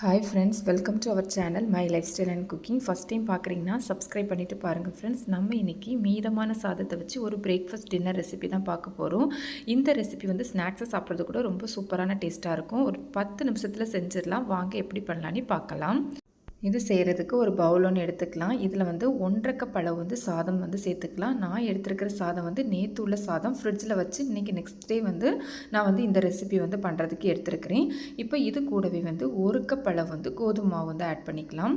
Hi friends, welcome to our channel my life style and cooking. First time பார்க்குறீங்கன்னா subscribe பண்ணிவிட்டு பாருங்கள் friends. நம்ம இன்றைக்கி மீதமான சாதத்தை வச்சு ஒரு பிரேக்ஃபாஸ்ட் டின்னர் ரெசிபி தான் பார்க்க போகிறோம். இந்த ரெசிபி வந்து ஸ்நாக்ஸை சாப்பிட்றது கூட ரொம்ப சூப்பரான டேஸ்ட்டாக இருக்கும். ஒரு 10 நிமிஷத்தில் செஞ்சிடலாம். வாங்க எப்படி பண்ணலான்னு பார்க்கலாம். இது செய்கிறதுக்கு ஒரு பவுல் ஒன்று எடுத்துக்கலாம். இதில் வந்து 1.5 கப் அளவு வந்து சாதம் வந்து சேர்த்துக்கலாம். நான் எடுத்துருக்கிற சாதம் வந்து நேற்று உள்ள சாதம் ஃப்ரிட்ஜில் வச்சு இன்றைக்கி நெக்ஸ்ட் டே வந்து நான் வந்து இந்த ரெசிபி வந்து பண்ணுறதுக்கு எடுத்துருக்கிறேன். இப்போ இது கூடவே வந்து 1 கப் அளவு வந்து கோதுமை மாவு வந்து ஆட் பண்ணிக்கலாம்.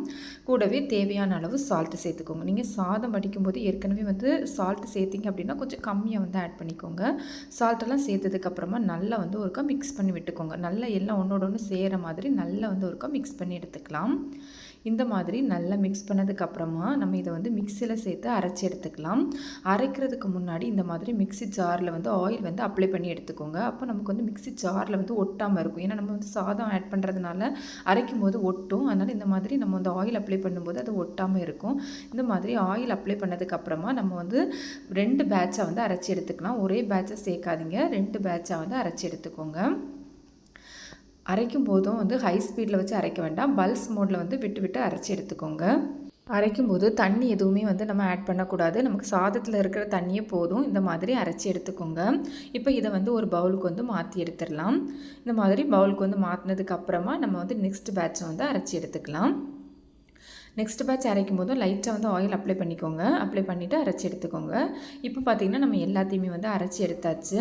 கூடவே தேவையான அளவு சால்ட்டு சேர்த்துக்கோங்க. நீங்கள் சாதம் வடிக்கும்போது ஏற்கனவே வந்து சால்ட்டு சேர்த்திங்க அப்படின்னா கொஞ்சம் கம்மியாக வந்து ஆட் பண்ணிக்கோங்க. சால்ட்டெல்லாம் சேர்த்ததுக்கப்புறமா நல்லா வந்து ஒருக்கா மிக்ஸ் பண்ணி விட்டுக்கோங்க. நல்லா எல்லாம் ஒன்றோட ஒன்று சேர மாதிரி நல்லா வந்து ஒருக்கா மிக்ஸ் பண்ணி எடுத்துக்கலாம். இந்த மாதிரி நல்லா மிக்ஸ் பண்ணதுக்கப்புறமா நம்ம இதை வந்து மிக்சியில் சேர்த்து அரைச்சி எடுத்துக்கலாம். அரைக்கிறதுக்கு முன்னாடி இந்த மாதிரி மிக்ஸி ஜாரில் வந்து ஆயில் வந்து அப்ளை பண்ணி எடுத்துக்கோங்க. அப்போ நமக்கு வந்து மிக்ஸி ஜாரில் வந்து ஒட்டாமல் இருக்கும். ஏன்னா நம்ம வந்து சாதம் ஆட் பண்ணுறதுனால அரைக்கும் போது ஒட்டும். அதனால் இந்த மாதிரி நம்ம வந்து ஆயில் அப்ளை பண்ணும்போது அது ஒட்டாமல் இருக்கும். இந்த மாதிரி ஆயில் அப்ளை பண்ணதுக்கப்புறமா நம்ம வந்து 2 பேட்சாக வந்து அரைச்சி எடுத்துக்கலாம். ஒரே பேட்சை சேர்க்காதீங்க, 2 பேட்சாக வந்து அரைச்சி எடுத்துக்கோங்க. அரைக்கும் போதும் வந்து ஹை ஸ்பீடில் வச்சு அரைக்க வேண்டாம், பல்ஸ் மோடில் வந்து விட்டு விட்டு அரைச்சி எடுத்துக்கோங்க. அரைக்கும்போது தண்ணி எதுவுமே வந்து நம்ம ஆட் பண்ணக்கூடாது. நமக்கு சாதத்தில் இருக்கிற தண்ணியே போதும். இந்த மாதிரி அரைச்சி எடுத்துக்கோங்க. இப்போ இதை வந்து ஒரு பவுலுக்கு வந்து மாற்றி எடுத்துடலாம். இந்த மாதிரி பவுலுக்கு வந்து மாற்றினதுக்கப்புறமா நம்ம வந்து நெக்ஸ்ட் பேட்சை வந்து அரைச்சி எடுத்துக்கலாம். நெக்ஸ்ட் பேட்ச் அரைக்கும் போதும் லைட்டாக வந்து ஆயில் அப்ளை பண்ணிக்கோங்க. அப்ளை பண்ணிவிட்டு அரைச்சி எடுத்துக்கோங்க. இப்போ பார்த்திங்கன்னா நம்ம எல்லாத்தையுமே வந்து அரைச்சி எடுத்தாச்சு.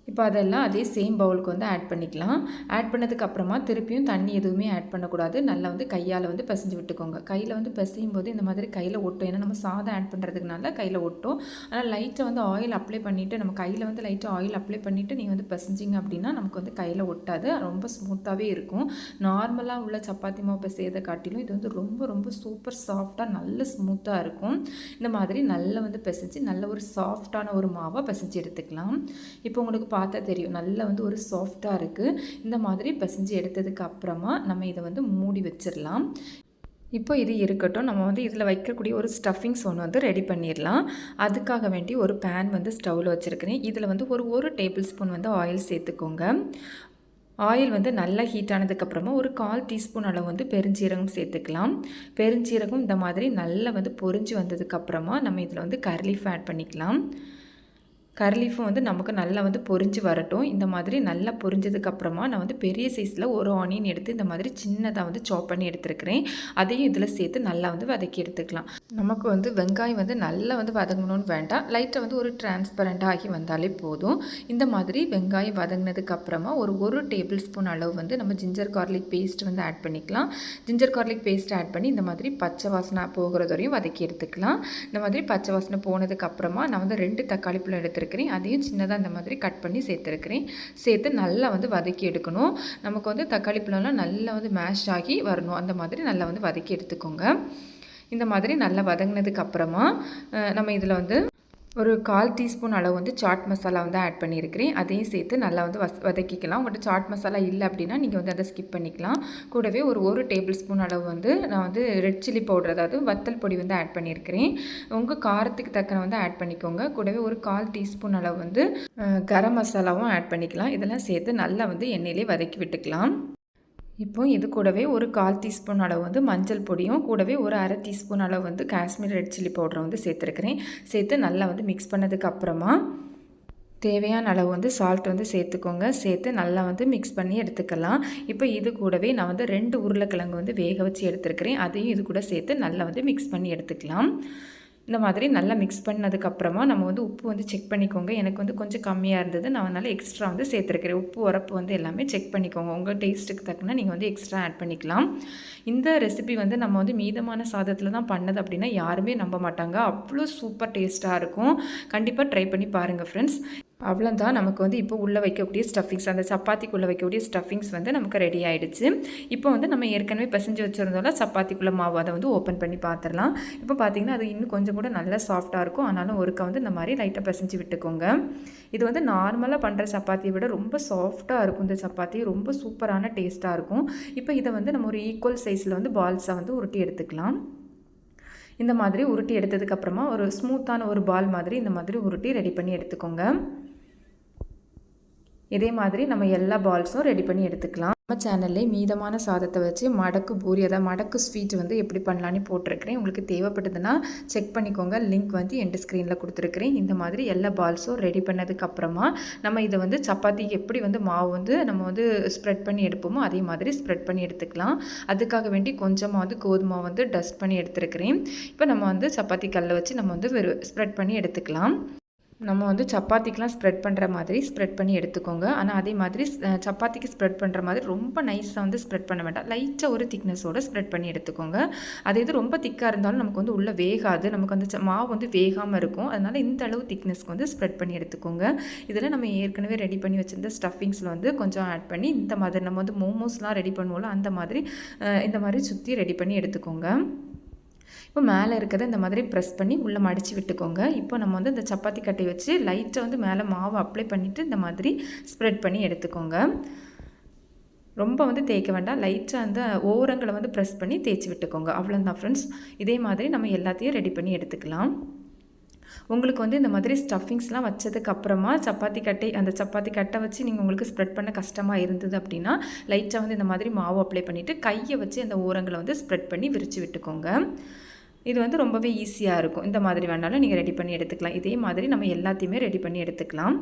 இப்போ அதெல்லாம் அதே சேம் பவுலுக்கு வந்து ஆட் பண்ணிக்கலாம். ஆட் பண்ணதுக்கப்புறமா திருப்பியும் தண்ணி எதுவுமே ஆட் பண்ணக்கூடாது. நல்லா வந்து கையால் வந்து பிசைஞ்சு விட்டுக்கோங்க. கையில் வந்து பிசையும் போது இந்த மாதிரி கையில் ஒட்டும். ஏன்னா நம்ம சாதம் ஆட் பண்ணுறதுக்குனால கையில் ஒட்டும். ஆனால் லைட்டாக வந்து ஆயில் அப்ளை பண்ணிவிட்டு நம்ம கையில் வந்து லைட்டாக ஆயில் அப்ளை பண்ணிவிட்டு நீங்கள் வந்து பிசைஞ்சிங்க அப்படின்னா நமக்கு வந்து கையில் ஒட்டாது. ரொம்ப ஸ்மூத்தாகவே இருக்கும். நார்மலாக உள்ள சப்பாத்தி மாவு பிசையதை காட்டிலும் இது வந்து ரொம்ப ரொம்ப சூப்பர் சாஃப்டாக நல்ல ஸ்மூத்தாக இருக்கும். இந்த மாதிரி நல்லா வந்து பிசைஞ்சு நல்ல ஒரு சாஃப்டான ஒரு மாவாக பிசைஞ்சு எடுத்துக்கலாம். இப்போ உங்களுக்கு பார்த்தா தெரியும் நல்லா வந்து ஒரு சாஃப்டாக இருக்குது. இந்த மாதிரி பிசைஞ்சு எடுத்ததுக்கு அப்புறமா நம்ம இதை வந்து மூடி வச்சிடலாம். இப்போ இது இருக்கட்டும். நம்ம வந்து இதில் வைக்கக்கூடிய ஒரு ஸ்டஃபிங்ஸ் ஒன்று வந்து ரெடி பண்ணிடலாம். அதுக்காக வேண்டி ஒரு பேன் வந்து ஸ்டவ்வில் வச்சுருக்கிறேன். இதில் வந்து ஒரு டேபிள் ஸ்பூன் வந்து ஆயில் சேர்த்துக்கோங்க. ஆயில் வந்து நல்லா ஹீட் ஆனதுக்கப்புறமா ஒரு 1/4 டீஸ்பூன் அளவு வந்து பெருஞ்சீரகம் சேர்த்துக்கலாம். பெருஞ்சீரகம் இந்த மாதிரி நல்லா வந்து பொரிஞ்சு வந்ததுக்கப்புறமா நம்ம இதில் வந்து கர்ட் லீஃப் ஆட் பண்ணிக்கலாம். கர்ட் லீஃபும் வந்து நமக்கு நல்லா வந்து பொரிஞ்சு வரட்டும். இந்த மாதிரி நல்லா பொரிஞ்சதுக்கப்புறமா நான் வந்து பெரிய சைஸில் ஒரு ஆனியன் எடுத்து இந்த மாதிரி சின்னதாக வந்து சாப் பண்ணி எடுத்துருக்கிறேன். அதையும் இதில் சேர்த்து நல்லா வந்து வதக்கி எடுத்துக்கலாம். நமக்கு வந்து வெங்காயம் வந்து நல்லா வந்து வதங்கணும்னு வேண்டாம், லைட்டாக வந்து ஒரு டிரான்ஸ்பரண்ட்டாக ஆகி வந்தாலே போதும். இந்த மாதிரி வெங்காயம் வதங்கினதுக்கப்புறமா ஒரு டேபிள் ஸ்பூன் அளவு வந்து நம்ம ஜிஞ்சர் கார்லிக் பேஸ்ட் வந்து ஆட் பண்ணிக்கலாம். ஜிஞ்சர் கார்லிக் பேஸ்ட் ஆட் பண்ணி இந்த மாதிரி பச்சை வாசனை போகிறது வரையும் வதக்கி எடுத்துக்கலாம். இந்த மாதிரி பச்சை வாசனை போனதுக்கப்புறமா நான் வந்து 2 தக்காளி பழம் எடுத்துருக்கேன். அதையும் சின்னதாக இந்த மாதிரி கட் பண்ணி சேர்த்துருக்கிறேன். சேர்த்து நல்லா வந்து வதக்கி எடுக்கணும். நமக்கு வந்து தக்காளி பழம்லாம் நல்லா வந்து மேஷ் ஆகி வரணும். அந்த மாதிரி நல்லா வந்து வதக்கி எடுத்துக்கோங்க. இந்த மாதிரி நல்லா வதங்கினதுக்கு அப்புறமா நம்ம இதில் வந்து ஒரு 1/4 டீஸ்பூன் அளவு வந்து சாட் மசாலா வந்து ஆட் பண்ணியிருக்கிறேன். அதையும் சேர்த்து நல்லா வந்து வதக்கிக்கலாம். உங்கள்கிட்ட சாட் மசாலா இல்லை அப்படின்னா நீங்கள் வந்து அதை ஸ்கிப் பண்ணிக்கலாம். கூடவே ஒரு டேபிள் ஸ்பூன் அளவு வந்து நான் வந்து ரெட் சில்லி பவுடர், அதாவது வத்தல் பொடி வந்து ஆட் பண்ணியிருக்கிறேன். உங்கள் காரத்துக்கு தக்கன வந்து ஆட் பண்ணிக்கோங்க. கூடவே ஒரு 1/4 டீஸ்பூன் அளவு வந்து கரம் மசாலாவும் ஆட் பண்ணிக்கலாம். இதெல்லாம் சேர்த்து நல்லா வந்து எண்ணெயிலே வதக்கி விட்டுக்கலாம். இப்போ இது கூடவே ஒரு 1/4 டீஸ்பூன் அளவு வந்து மஞ்சள் பொடியும் கூடவே ஒரு 1/2 டீஸ்பூன் அளவு வந்து காஷ்மீர் ரெட் சில்லி பவுடரை வந்து சேர்த்துருக்கிறேன். சேர்த்து நல்லா வந்து மிக்ஸ் பண்ணதுக்கப்புறமா தேவையான அளவு வந்து சால்ட் வந்து சேர்த்துக்கோங்க. சேர்த்து நல்லா வந்து மிக்ஸ் பண்ணி எடுத்துக்கலாம். இப்போ இது கூடவே நான் வந்து 2 உருளைக்கிழங்கு வந்து வேக வச்சு எடுத்துருக்கிறேன். அதையும் இது கூட சேர்த்து நல்லா வந்து மிக்ஸ் பண்ணி எடுத்துக்கலாம். இந்த மாதிரி நல்லா மிக்ஸ் பண்ணதுக்கப்புறமா நம்ம வந்து உப்பு வந்து செக் பண்ணிக்கோங்க. எனக்கு வந்து கொஞ்சம் கம்மியாக இருந்தது, நான் அதனால் எக்ஸ்ட்ரா வந்து சேர்த்துருக்கிறேன். உப்பு உரப்பு வந்து எல்லாமே செக் பண்ணிக்கோங்க. உங்கள் டேஸ்ட்டுக்கு தக்கன நீங்கள் வந்து எக்ஸ்ட்ரா ஆட் பண்ணிக்கலாம். இந்த ரெசிபி வந்து நம்ம வந்து மீதமான சாதத்தில் தான் பண்ணது அப்படின்னா யாருமே நம்ப மாட்டாங்க. அவ்வளோ சூப்பர் டேஸ்ட்டாக இருக்கும். கண்டிப்பாக ட்ரை பண்ணி பாருங்கள் ஃப்ரெண்ட்ஸ். அவ்வளோதான். நமக்கு வந்து இப்போ உள்ளே வைக்கக்கூடிய ஸ்டஃபிங்ஸ், அந்த சப்பாத்திக்குள்ளே வைக்கக்கூடிய ஸ்டஃபிங்ஸ் வந்து நமக்கு ரெடி ஆகிடுச்சு. இப்போ வந்து நம்ம ஏற்கனவே பிசைஞ்சு வச்சுருந்தோம்ல சப்பாத்திக்குள்ளே மாவு, அதை வந்து ஓப்பன் பண்ணி பார்த்துடலாம். இப்போ பார்த்திங்கன்னா அது இன்னும் கொஞ்சம் கூட நல்லா சாஃப்டாக இருக்கும். ஆனாலும் ஒருக்க வந்து இந்த மாதிரி லைட்டாக பிசைஞ்சு விட்டுக்கோங்க. இது வந்து நார்மலாக பண்ணுற சப்பாத்தியை விட ரொம்ப சாஃப்டாக இருக்கும். இந்த சப்பாத்தி ரொம்ப சூப்பரான டேஸ்ட்டாக இருக்கும். இப்போ இதை வந்து நம்ம ஒரு ஈக்குவல் சைஸில் வந்து பால்ஸாக வந்து உருட்டி எடுத்துக்கலாம். இந்த மாதிரி உருட்டி எடுத்ததுக்கப்புறமா ஒரு ஸ்மூத்தான ஒரு பால் மாதிரி இந்த மாதிரி உருட்டி ரெடி பண்ணி எடுத்துக்கோங்க. இதே மாதிரி நம்ம எல்லா பால்ஸும் ரெடி பண்ணி எடுத்துக்கலாம். நம்ம சேனல்லே மீதமான சாதத்தை வச்சு மடக்கு பூரி, அதாவது மடக்கு ஸ்வீட் வந்து எப்படி பண்ணலான்னு போட்டிருக்கிறேன். உங்களுக்கு தேவைப்பட்டதுன்னா செக் பண்ணிக்கோங்க. லிங்க் வந்து எண்ட் ஸ்க்ரீனில் கொடுத்துருக்குறேன். இந்த மாதிரி எல்லா பால்ஸும் ரெடி பண்ணதுக்கப்புறமா நம்ம இதை வந்து சப்பாத்திக்கு எப்படி வந்து மாவு வந்து நம்ம வந்து ஸ்ப்ரெட் பண்ணி எடுப்போமோ அதே மாதிரி ஸ்ப்ரெட் பண்ணி எடுத்துக்கலாம். அதுக்காக வேண்டி கொஞ்சமாக வந்து கோதுமை வந்து டஸ்ட் பண்ணி எடுத்துருக்கிறேன். இப்போ நம்ம வந்து சப்பாத்தி கல்லை வச்சு நம்ம வந்து ஸ்ப்ரெட் பண்ணி எடுத்துக்கலாம். நம்ம வந்து சப்பாத்திக்கெலாம் ஸ்ப்ரெட் பண்ணுற மாதிரி ஸ்ப்ரெட் பண்ணி எடுத்துக்கோங்க. ஆனால் அதே மாதிரி சப்பாத்திக்கு ஸ்ப்ரெட் பண்ணுற மாதிரி ரொம்ப நைஸாக வந்து ஸ்ப்ரெட் பண்ண வேண்டாம். லைட்டாக ஒரு திக்னஸோடு ஸ்ப்ரெட் பண்ணி எடுத்துக்கோங்க. அதே இது ரொம்ப திக்காக இருந்தாலும் நமக்கு வந்து உள்ளே வேகாது, நமக்கு வந்து மாவு வந்து வேகாமல் இருக்கும். அதனால் இந்த அளவு திக்னஸ்க்கு வந்து ஸ்ப்ரெட் பண்ணி எடுத்துக்கோங்க. இதில் நம்ம ஏற்கனவே ரெடி பண்ணி வச்சுருந்த ஸ்டஃபிங்ஸில் வந்து கொஞ்சம் ஆட் பண்ணி இந்த மாதிரி நம்ம வந்து மோமோஸ்லாம் ரெடி பண்ணுவோம்ல அந்த மாதிரி இந்த மாதிரி சுற்றி ரெடி பண்ணி எடுத்துக்கோங்க. இப்போ மேலே இருக்கிறத இந்த மாதிரி ப்ரெஸ் பண்ணி உள்ளே மடித்து விட்டுக்கோங்க. இப்போ நம்ம வந்து இந்த சப்பாத்தி கட்டையை வச்சு லைட்டாக வந்து மேலே மாவு அப்ளை பண்ணிவிட்டு இந்த மாதிரி ஸ்ப்ரெட் பண்ணி எடுத்துக்கோங்க. ரொம்ப வந்து தேய்க்க வேண்டாம், லைட்டாக அந்த ஓரங்களை வந்து ப்ரெஸ் பண்ணி தேய்ச்சி விட்டுக்கோங்க. அவ்வளோதான் ஃப்ரெண்ட்ஸ். இதே மாதிரி நம்ம எல்லாத்தையும் ரெடி பண்ணி எடுத்துக்கலாம். உங்களுக்கு வந்து இந்த மாதிரி ஸ்டஃபிங்ஸ்லாம் வச்சதுக்கப்புறமா அந்த சப்பாத்தி கட்டை வச்சு நீங்கள் உங்களுக்கு ஸ்ப்ரெட் பண்ண கஷ்டமாக இருந்தது அப்படின்னா லைட்டாக வந்து இந்த மாதிரி மாவு அப்ளை பண்ணிவிட்டு கையை வச்சு அந்த ஓரங்களை வந்து ஸ்ப்ரெட் பண்ணி விரித்து விட்டுக்கோங்க. இது வந்து ரொம்பவே ஈஸியாக இருக்கும். இந்த மாதிரி வேணாலும் நீங்கள் ரெடி பண்ணி எடுத்துக்கலாம். இதே மாதிரி நம்ம எல்லாத்தையுமே ரெடி பண்ணி எடுத்துக்கலாம்.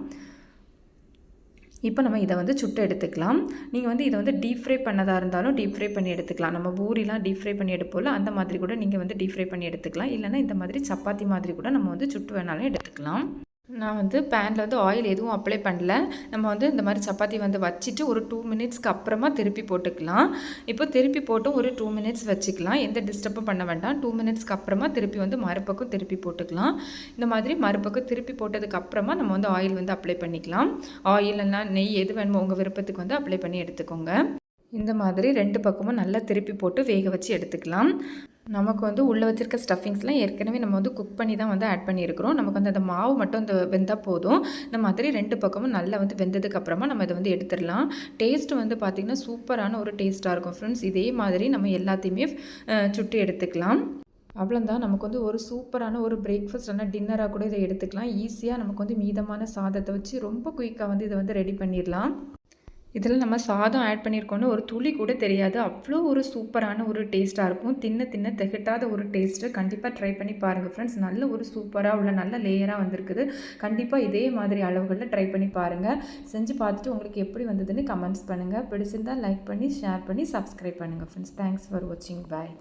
இப்போ நம்ம இதை வந்து சுட்டு எடுத்துக்கலாம். நீங்கள் வந்து இதை வந்து டீப் ஃப்ரை பண்ணதாக இருந்தாலும் டீப் ஃப்ரை பண்ணி எடுத்துக்கலாம். நம்ம பூரிலாம் டீப் ஃப்ரை பண்ணி எடுப்போம்ல அந்த மாதிரி கூட நீங்கள் வந்து டீப் ஃப்ரை பண்ணி எடுத்துக்கலாம். இல்லைனா இந்த மாதிரி சப்பாத்தி மாதிரி கூட நம்ம வந்து சுட்டு வேணாலும் எடுத்துக்கலாம். நான் வந்து பேனில் வந்து ஆயில் எதுவும் அப்ளை பண்ணல. நம்ம வந்து இந்த மாதிரி சப்பாத்தி வந்து வச்சுட்டு ஒரு 2 மினிட்ஸ்க்கு அப்புறமா திருப்பி போட்டுக்கலாம். இப்போ திருப்பி போட்டும் ஒரு 2 மினிட்ஸ் வச்சுக்கலாம். எந்த டிஸ்டர்பும் பண்ண வேண்டாம். 2 மினிட்ஸ்க்கு அப்புறமா திருப்பி வந்து மறுபக்கம் திருப்பி போட்டுக்கலாம். இந்த மாதிரி மறுபக்கம் திருப்பி போட்டதுக்கு அப்புறமா நம்ம வந்து ஆயில் வந்து அப்ளை பண்ணிக்கலாம். ஆயில் இல்லைன்னா நெய் எது வேணுமோ உங்கள் விருப்பத்துக்கு வந்து அப்ளை பண்ணி எடுத்துக்கோங்க. இந்த மாதிரி 2 பக்கமும் நல்லா திருப்பி போட்டு வேக வச்சு எடுத்துக்கலாம். நமக்கு வந்து உள்ளே வச்சுருக்க ஸ்டஃபிங்ஸ்லாம் ஏற்கனவே நம்ம வந்து குக் பண்ணி தான் வந்து ஆட் பண்ணியிருக்கிறோம். நமக்கு வந்து அந்த மாவு மட்டும் இந்த வெந்தால் போதும். இந்த மாதிரி 2 பக்கமும் நல்லா வந்து வெந்ததுக்கப்புறமா நம்ம இதை வந்து எடுத்துடலாம். டேஸ்ட்டு வந்து பார்த்திங்கன்னா சூப்பரான ஒரு டேஸ்ட்டாக இருக்கும் ஃப்ரெண்ட்ஸ். இதே மாதிரி நம்ம எல்லாத்தையுமே சுட்டு எடுத்துக்கலாம். அவ்வளோதான். நமக்கு வந்து ஒரு சூப்பரான ஒரு பிரேக்ஃபாஸ்ட் ஆனால் டின்னராக கூட இதை எடுத்துக்கலாம். ஈஸியாக நமக்கு வந்து மீதமான சாதத்தை வச்சு ரொம்ப குயிக்காக வந்து இதை வந்து ரெடி பண்ணிடலாம். இதில் நம்ம சாதம் ஆட் பண்ணியிருக்கோன்னு ஒரு துளி கூட தெரியாது. அவ்வளோ ஒரு சூப்பரான ஒரு டேஸ்ட்டாக இருக்கும். தின்ன தின்ன திகட்டாத ஒரு டேஸ்ட்டு. கண்டிப்பாக ட்ரை பண்ணி பாருங்கள் ஃப்ரெண்ட்ஸ். நல்ல ஒரு சூப்பராக உள்ள நல்ல லேயராக வந்திருக்குது. கண்டிப்பாக இதே மாதிரி அளவுகளில் ட்ரை பண்ணி பாருங்கள். செஞ்சு பார்த்துட்டு உங்களுக்கு எப்படி வந்ததுன்னு கமெண்ட்ஸ் பண்ணுங்கள். பிடிச்சிருந்தால் லைக் பண்ணி ஷேர் பண்ணி சப்ஸ்கிரைப் பண்ணுங்கள் ஃப்ரெண்ட்ஸ். தேங்க்ஸ் ஃபார் வாட்சிங். பாய்.